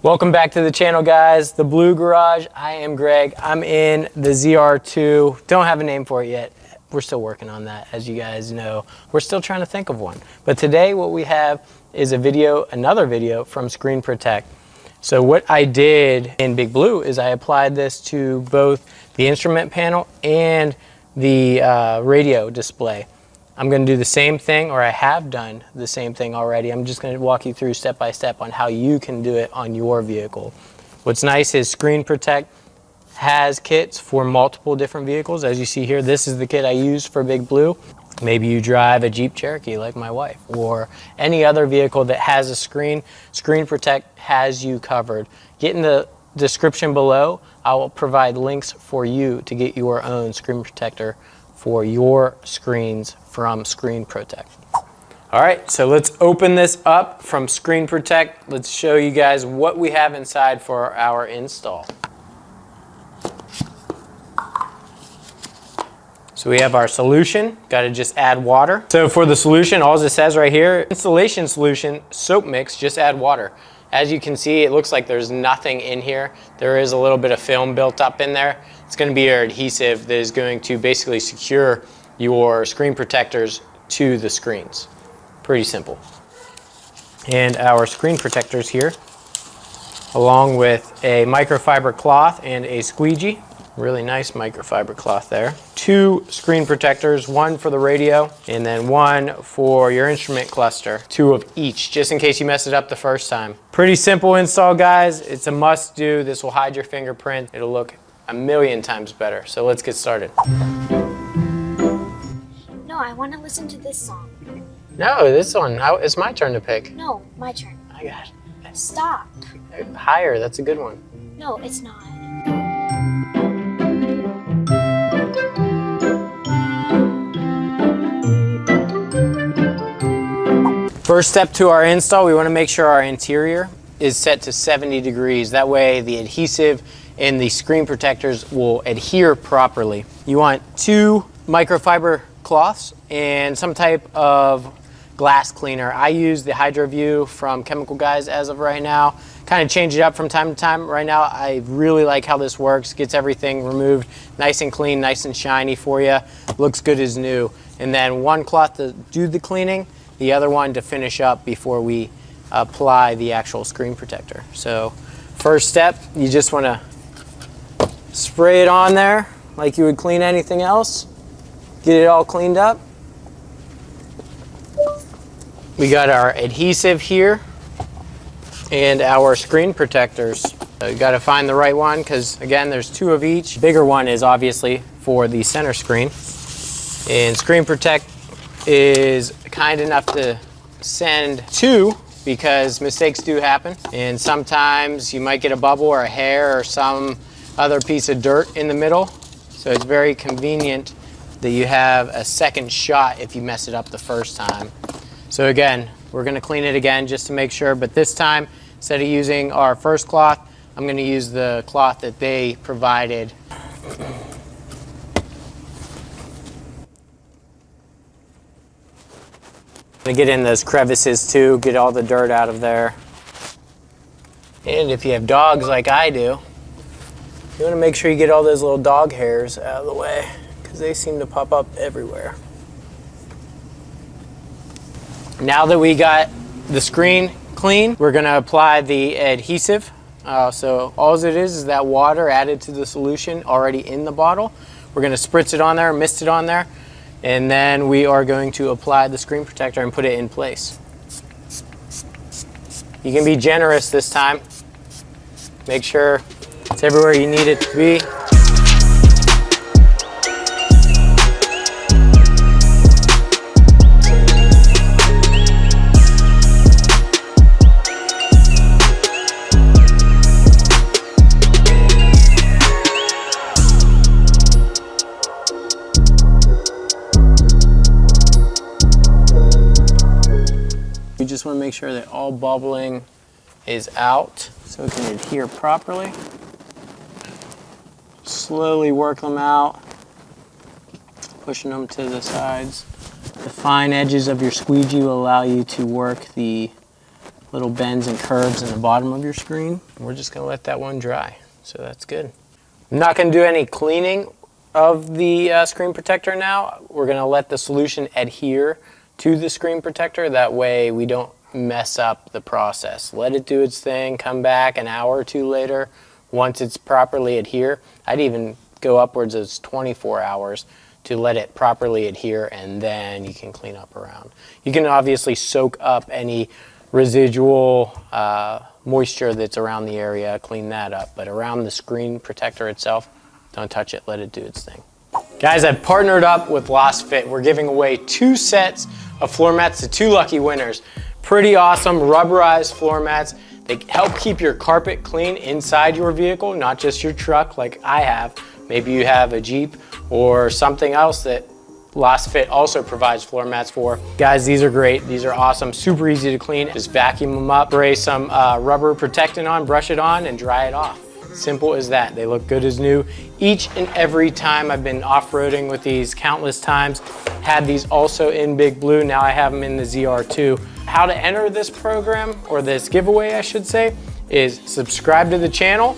Welcome back to the channel, guys. The Blue Garage. I am Greg. I'm in the ZR2. Don't have a name for it yet. We're still working on that, as you guys know. We're still trying to think of one. But today what we have is another video from Screen ProTech. So what I did in Big Blue is I applied this to both the instrument panel and the radio display. I'm going to do the same thing, or I have done the same thing already. I'm just going to walk you through step by step on how you can do it on your vehicle. What's nice is Screen ProTech has kits for multiple different vehicles. As you see here, this is the kit I used for Big Blue. Maybe you drive a Jeep Cherokee like my wife, or any other vehicle that has a screen. Screen ProTech has you covered. Get in the description below. I will provide links for you to get your own screen protector for your screens from Screen ProTech. All right, so let's open this up from Screen ProTech. Let's show you guys what we have inside for our install. So we have our solution, got to just add water. So for the solution, all it says right here, installation solution, soap mix, just add water. As you can see, it looks like there's nothing in here. There is a little bit of film built up in there. It's going to be your adhesive that is going to basically secure your screen protectors to the screens. Pretty simple. And our screen protectors here, along with a microfiber cloth and a squeegee. Really nice microfiber cloth there. 2 screen protectors, one for the radio and then one for your instrument cluster. 2 of each, just in case you mess it up the first time. Pretty simple install, guys. It's a must do. This will hide your fingerprint. It'll look a million times better. So let's get started. No, I want to listen to this song. No, this one, it's my turn to pick. No, my turn. I got it. Stop. Higher, that's a good one. No, it's not. First step to our install, we want to make sure our interior is set to 70 degrees. That way the adhesive and the screen protectors will adhere properly. You want 2 microfiber cloths and some type of glass cleaner. I use the Hydro View from Chemical Guys as of right now. Kind of change it up from time to time. Right now, I really like how this works. Gets everything removed nice and clean, nice and shiny for you. Looks good as new. And then one cloth to do the cleaning, the other one to finish up before we apply the actual screen protector. So first step, you just want to spray it on there like you would clean anything else. Get it all cleaned up. We got our adhesive here and our screen protectors. So you got to find the right one because, again, there's 2 of each. Bigger one is obviously for the center screen. And Screen ProTech is kind enough to send 2 because mistakes do happen. And sometimes you might get a bubble or a hair or some other piece of dirt in the middle. So it's very convenient that you have a second shot if you mess it up the first time. So again, we're going to clean it again just to make sure, but this time, instead of using our first cloth, I'm going to use the cloth that they provided. I'm going to get in those crevices too, get all the dirt out of there. And if you have dogs like I do, you want to make sure you get all those little dog hairs out of the way because they seem to pop up everywhere. Now that we got the screen clean, we're going to apply the adhesive. So all it is that water added to the solution already in the bottle. We're going to spritz it on there, mist it on there, and then we are going to apply the screen protector and put it in place. You can be generous this time. Make sure it's everywhere you need it to be. We just want to make sure that all bubbling is out so it can adhere properly. Slowly work them out, pushing them to the sides. The fine edges of your squeegee will allow you to work the little bends and curves in the bottom of your screen. We're just gonna let that one dry, so that's good. I'm not gonna do any cleaning of the screen protector now. We're gonna let the solution adhere to the screen protector. That way we don't mess up the process. Let it do its thing, come back an hour or two later. Once it's properly adhere, I'd even go upwards as 24 hours to let it properly adhere, and then you can clean up around. You can obviously soak up any residual moisture that's around the area, clean that up, but around the screen protector itself, don't touch it, let it do its thing. Guys, I've partnered up with Lost Fit. We're giving away 2 sets of floor mats to 2 lucky winners. Pretty awesome rubberized floor mats. They help keep your carpet clean inside your vehicle, not just your truck like I have. Maybe you have a Jeep or something else that Lost Fit also provides floor mats for. Guys, these are great. These are awesome, super easy to clean. Just vacuum them up, spray some rubber protectant on, brush it on, and dry it off. Simple as that. They look good as new. Each and every time I've been off-roading with these countless times, had these also in big blue. Now I have them in the ZR2. How to enter this program, or this giveaway I should say, is subscribe to the channel,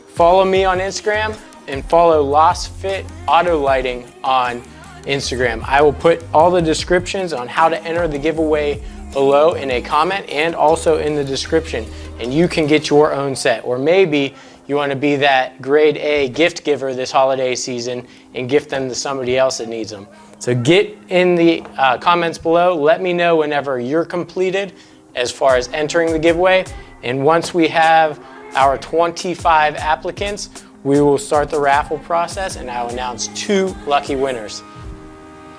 follow me on Instagram, and follow Lost Fit Auto Lighting on Instagram. I will put all the descriptions on how to enter the giveaway below in a comment and also in the description, and you can get your own set. Or maybe you want to be that grade A gift giver this holiday season and gift them to somebody else that needs them. So get in the comments below, let me know whenever you're completed as far as entering the giveaway, and once we have our 25 applicants, we will start the raffle process and I will announce 2 lucky winners.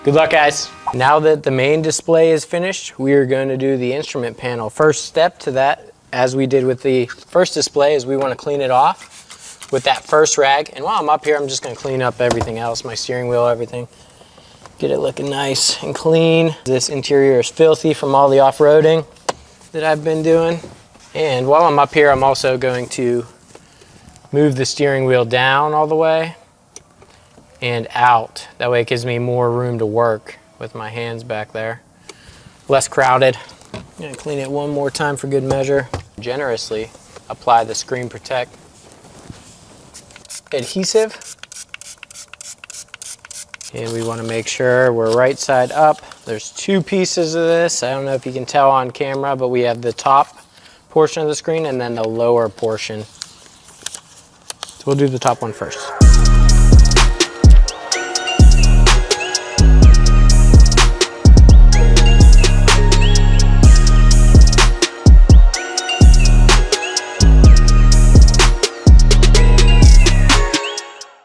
Good luck, guys. Now that the main display is finished, we are going to do the instrument panel. First step to that, as we did with the first display, is we want to clean it off with that first rag. And while I'm up here, I'm just going to clean up everything else, my steering wheel, everything. Get it looking nice and clean. This interior is filthy from all the off-roading that I've been doing. And while I'm up here, I'm also going to move the steering wheel down all the way and out. That way it gives me more room to work with my hands back there. Less crowded. I'm gonna clean it one more time for good measure. Generously apply the Screen ProTech adhesive. And we wanna make sure we're right side up. There's 2 pieces of this. I don't know if you can tell on camera, but we have the top portion of the screen and then the lower portion. So we'll do the top one first.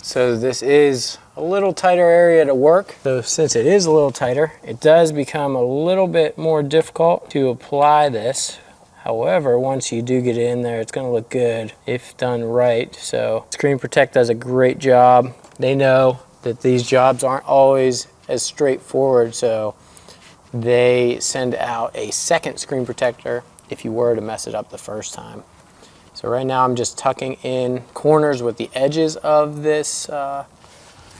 So this is a little tighter area to work. So since it is a little tighter, it does become a little bit more difficult to apply this. However, once you do get it in there, it's gonna look good if done right. So Screen ProTech does a great job. They know that these jobs aren't always as straightforward, so they send out a second screen protector if you were to mess it up the first time. So right now I'm just tucking in corners with the edges of this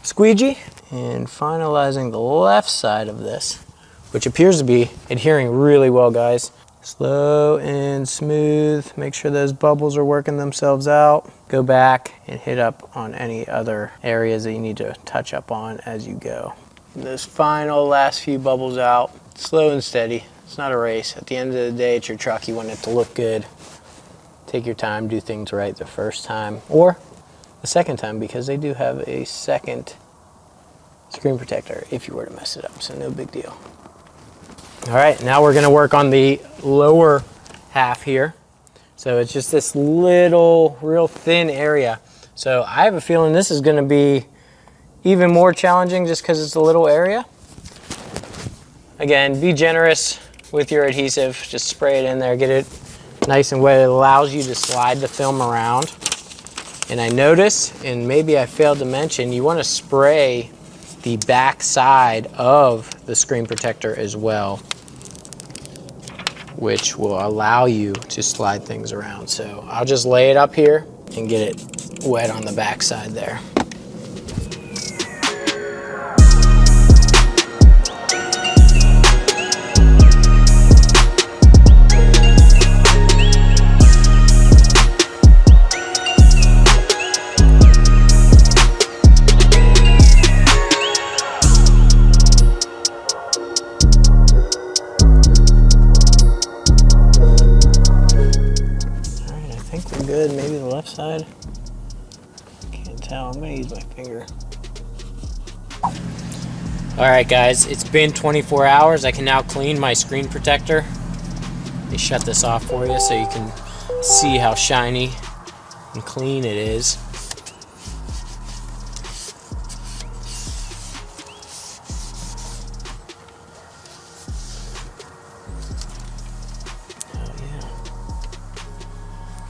squeegee and finalizing the left side of this, which appears to be adhering really well, guys. Slow and smooth. Make sure those bubbles are working themselves out. Go back and hit up on any other areas that you need to touch up on as you go. And those final last few bubbles out, slow and steady. It's not a race. At the end of the day, it's your truck. You want it to look good. Take your time, do things right the first time or the second time, because they do have a second screen protector if you were to mess it up, so no big deal. All right, now we're gonna work on the lower half here. So it's just this little, real thin area. So I have a feeling this is gonna be even more challenging just because it's a little area. Again, be generous with your adhesive. Just spray it in there, get it nice and wet. It allows you to slide the film around. And I notice, and maybe I failed to mention, you wanna spray the back side of the screen protector as well, which will allow you to slide things around. So I'll just lay it up here and get it wet on the back side there. think we're good. Maybe the left side. Can't tell. I'm gonna use my finger. All right, guys, it's been 24 hours. I can now clean my screen protector. Let me shut this off for you so you can see how shiny and clean it is.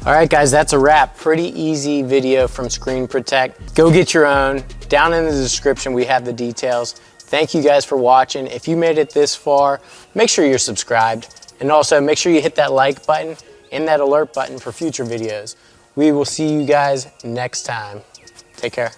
All right, guys, that's a wrap. Pretty easy video from Screen ProTech. Go get your own. Down in the description, we have the details. Thank you guys for watching. If you made it this far, make sure you're subscribed. And also make sure you hit that like button and that alert button for future videos. We will see you guys next time. Take care.